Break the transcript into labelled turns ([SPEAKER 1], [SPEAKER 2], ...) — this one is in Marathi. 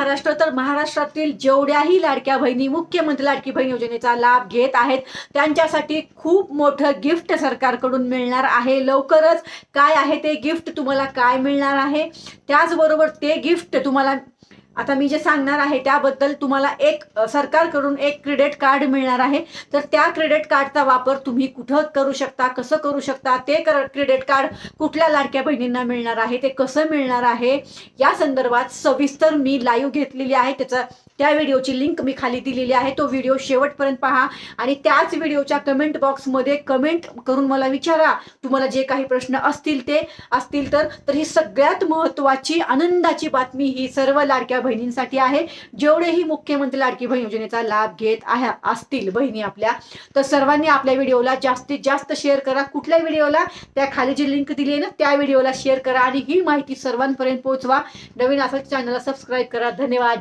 [SPEAKER 1] महाराष्ट्र तर महाराष्ट्रातील जेवढ्याही लाडक्या बहिणी मुख्यमंत्री लाडकी बहीण योजनेचा लाभ घेत आहेत त्यांच्यासाठी खूप मोठं गिफ्ट सरकारकडून मिळणार आहे। लवकरच काय आहे ते गिफ्ट, तुम्हाला काय मिळणार आहे, त्याचबरोबर ते गिफ्ट तुम्हाला आता मी जे सांगणार आहे त्याबद्दल तुम्हाला एक सरकारकडून एक क्रेडिट कार्ड मिळणार आहे। तर त्या क्रेडिट कार्डचा वापर तुम्ही कुठं करू शकता, कसं करू शकता, ते क्रेडिट कार्ड कुठल्या लाडक्या बहिणींना मिळणार आहे, ते कसं मिळणार आहे, या संदर्भात सविस्तर मी लाईव्ह घेतलेली आहे। त्या व्हिडिओची लिंक मी खाली दिलेली आहे। तो व्हिडिओ शेवटपर्यंत पहा आणि त्याच व्हिडिओच्या कमेंट बॉक्समध्ये कमेंट करून मला विचारा तुम्हाला जे काही प्रश्न असतील तर ही सगळ्यात महत्त्वाची आनंदाची बातमी ही सर्व लाडक्या बहिणींसाठी आहे। जेवढेही मुख्यमंत्री लाडकी बहीण योजनेचा लाभ घेत असतील बहिणी आपल्या, तर सर्वांनी आपल्या व्हिडिओला जास्तीत जास्त शेअर करा। कुठल्या व्हिडिओला, त्या खाली जी लिंक दिली आहे ना त्या व्हिडिओला शेअर करा आणि ही माहिती सर्वांपर्यंत पोहोचवा। नवीन असेल चॅनलला सबस्क्राईब करा। धन्यवाद।